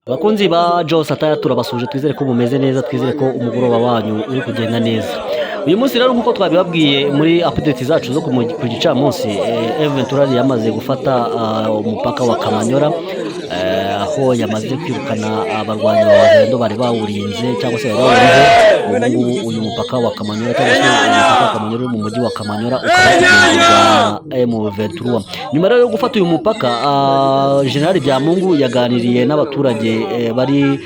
Bakunzi ba Joe Sataya turabasuje, twizere ko mumeze neza, twizere ko umugoroba wanyu uri kugenda neza. Uyu munsi rero nkuko twabibabwiye muri update zacu zo ku gicamunsi, Ventura yamaze gufata umupaka wa Kamanyora, aho yamaze kwirukana abarwanyi b'abazendo bari bawurinze cyangwa se bawuriho. Uyu mupaka wa Kamanyora cyangwa se umupaka wa Kamanyora mu mujyi wa Kamanyora ukaba Ventura. Nyuma rero yo gufata uyu mupaka, General Byamungu yaganiriye n'abaturage bari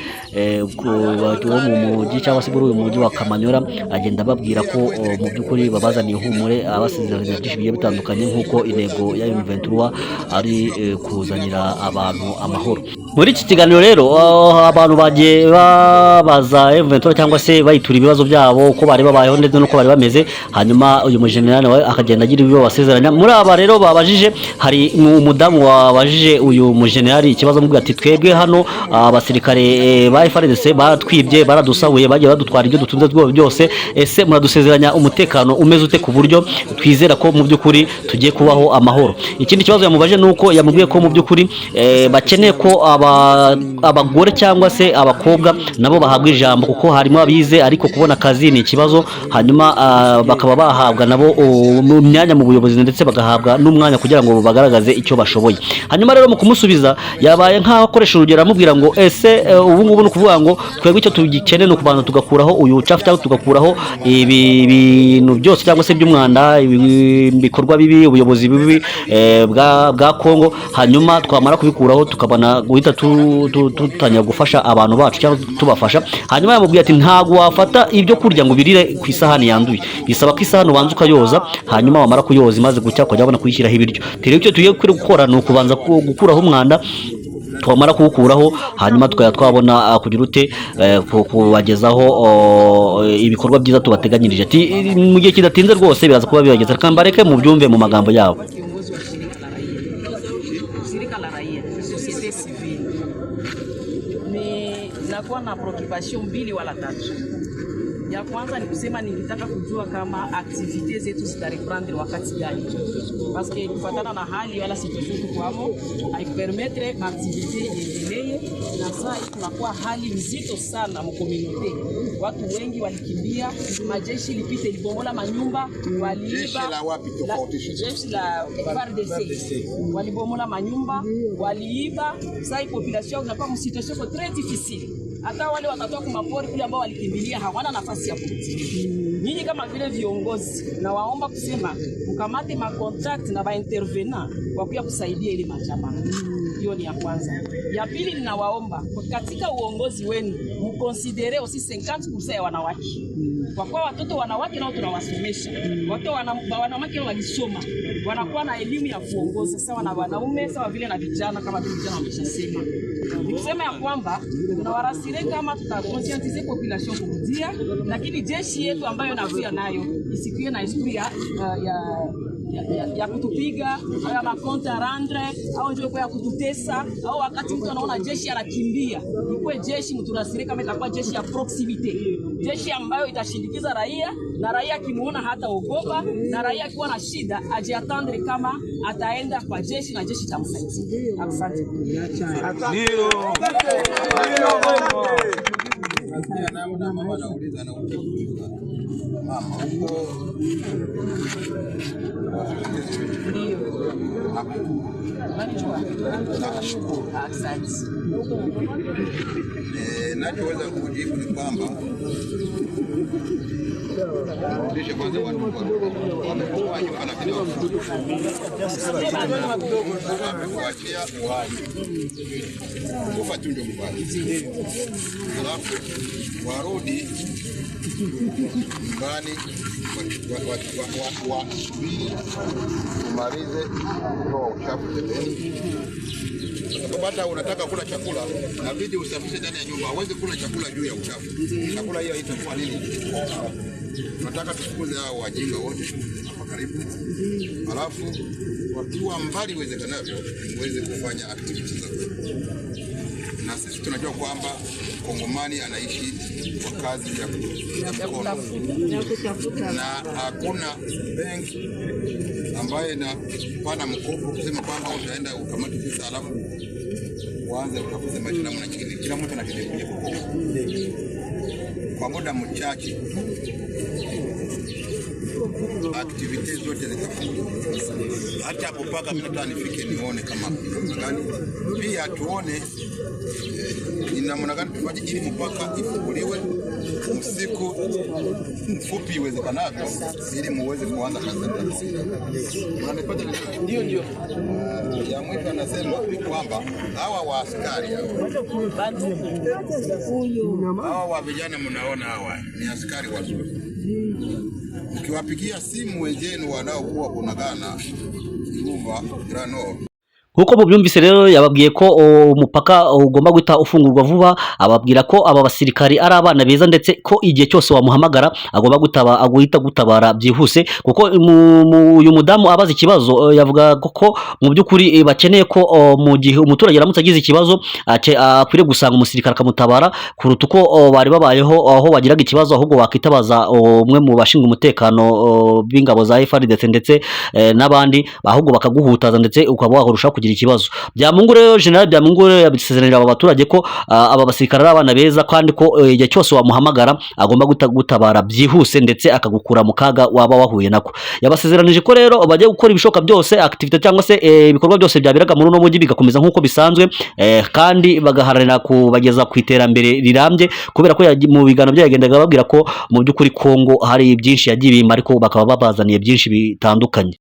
mu mujyi cyangwa se muri uyu mujyi wa Kamanyora, agenda babwira ko mu by'ukuri babazaniye ihumure, abasezeranya byinshi bigiye bitandukanye, nk'uko intego ya Ventura ari kuzanira abantu amahoro. Muri iki kiganiro rero abantu bagiye babaza Ventura cyangwa se bayitura ibibazo byabo, uko bari babayeho ndetse n'uko bari bameze, hanyuma uyu mujenerali nawe akagenda agira ibyo basezeranya. Muri aba rero babajije, hari umudamu wabajije uyu mujenerali ikibazo, amubwira ati twebwe hano abasirikare ba FARDC baratwibye, baradusahuye, bagiye badutwara ibyo dutunze byose, ese muradusezeranya umutekano umeze ute ku buryo twizera ko mu by'ukuri tugiye kubaho amahoro? Ikindi kibazo yamubaje nuko yamubwiye ko mu by'ukuri bakeneye ko abagore cyangwa se abakobwa nabo bahabwa ijambo, kuko harimo abize ariko kubona akazi ni ikibazo, hanyuma bakaba bahabwa nabo mu myanya mu buyobozi ndetse bagahabwa n'umwanya kugira ngo bagaragaze icyo bashoboye. Hanyuma rero mu kumusubiza yabaye nk'aho akoresha urugero, amubwira ngo ese ubu ngubu ni ukuvuga ngo twebwe icyo tugikeneye ni ukubanza tugakuraho uyu cafu cyangwa tugakuraho ibi bintu byose cyangwa se by'umwanda, ibikorwa bibi, ubuyobozi bibi bwa Kongo, hanyuma twamara kubikuraho tukabona guhita tutangira gufasha abantu bacu cyangwa tubafasha. Hanyuma yamubwiye ati ntago wafata ibyo kurya ngo birire ku isahani yanduye, bisaba ko isahani ubanza ukayoza, hanyuma wamara kuyoza imaze gucya ukajya ubona kuyishyiraho ibiryo. Rero icyo tugiye gukora ni ukubanza gukuraho umwanda, twamara kuwukuraho hanyuma tukajya twabona kugira ute kubagezaho ibikorwa byiza tubateganyirije. Ati mu gihe kidatinze rwose biraza kuba bibageza, kambareke mu byumve mu magambo yabo. Nakuwa na preoccupation mbili wala tatu. Ya kwanza ni kusema nilitaka kujua kama activities zetu zitareprendre wakati gani, parce que kufatana na hali wala situation tukwamo haipermettre activity iendelee, na sasa tunakuwa hali nzito sana mu community. Watu wengi walikimbia, majeshi lipite libomola manyumba, waliiba jeshi la FARDC walibomola manyumba, waliiba. Sasa population inakuwa mu situation très difficile. Hata wale watatoka kwa mapori kule ambao walikimbilia hawana nafasi ya kurudi. Nyinyi kama vile viongozi na waomba kusema mkamate ma contract na ba intervenant kwa kuja kusaidia ile majama. Hiyo ni ya kwanza. Ya pili, ninawaomba katika uongozi wenu mkonsidere aussi 50% ya wanawake. Kwa kuwa watoto wanawake nao tunawasomesha. Watoto wanawake walisoma, wanakuwa na elimu ya kuongoza sawa na wanaume, sawa vile na vijana kama vijana wameshasema. Nikusema ya kwamba tunawarasire kama tutaconscientiser population kurudia, lakini jeshi yetu ambayo nakuya nayo isikuwe na esprit ya kutupiga au ya makonta randre au ndio kwa kututesa, au wakati mtu anaona jeshi anakimbia, ikuwe jeshi mtu rasire kama itakuwa jeshi ya proximite, jeshi ambayo itashindikiza raia, na raia kimuona hata ogopa, na raia akiwa na shida ajiatendre kama ataenda kwa jeshi na jeshi tamsaidia. Asante. Ndio. Na mama anauliza na mama huko ndio. Nashukuru. Asante. Nachoweza kujibu ni kwamba kurudisha kwanza watu wamekuwa nyuma na kidogo wamekuachia kufa tu ndio mbali, alafu warudi nyumbani tumalize kutoa uchafu pembeni. Sababu hata unataka kula chakula inabidi usafishe ndani ya nyumba, huwezi kula chakula juu ya uchafu. Chakula hiyo itakuwa nini? Tunataka tufukuze hao wajinga wote hapa karibu, alafu wakiwa mbali iwezekanavyo muweze kufanya activities zao. Na sisi tunajua kwamba Kongomani anaishi kwa kazi ya mkono, na hakuna benki ambaye inapana mkopo kusema kwamba utaenda ukamate pesa alafu uanze kutafuta maisha namna nyingine. kila mtu anashiriki kwa muda mchache, activity zote zitafunguliwa. Hata hapo paka mimi nataka nifike nione kama namna gani, pia tuone ni namna gani tufanye ili mpaka ifunguliwe usiku mfupi iwezekanavyo, ili muweze kuanza kazi zenu. Unanipata? Ndio. Ya mwisho anasema ni kwamba hawa waaskari hawa wa vijana mnaona hawa ni askari wazuri. Ukiwapigia simu wenzenu wanaokuwa kunagana Kirumba Grano, nkuko mubyumvise rero yababwiye ko umupaka ugomba guhita ufungurwa vuba, ababwira ko aba basirikari ari abana beza ndetse ko igihe cyose wamuhamagara agomba guhita gutabara byihuse, kuko uyu mudamu abaza ikibazo yavuga ko mu by'ukuri bakeneye ko mu gihe umuturage aramutse agize ikibazo akwiriye gusanga umusirikare akamutabara kuruta uko bari babayeho aho bagiraga ikibazo ahubwo wakitabaza umwe mu bashinzwe umutekano b'ingabo za FARDC ndetse n'abandi, ahubwo bakaguhutaza ndetse ukaba wahorusha kugira ikibazo. Byamungu rero General Byamungu yabisezerera aba baturage ko aba basirikare ari abana beza kandi ko igihe cyose wamuhamagara agomba gutabara byihuse ndetse akagukura mu kaga waba wahuye nako. Yabasezeranije ko rero bajye gukora ibishoka byose, activity cyangwa se ibikorwa byose byabiraga muri no mujyi bigakomeza nkuko bisanzwe, kandi bagaharanira kubageza ku iterambere rirambye, kubera ko mu bigano byagendaga babwira ko mu by'ukuri Kongo hari byinshi yagiye bima ariko bakaba babazaniye byinshi bitandukanye.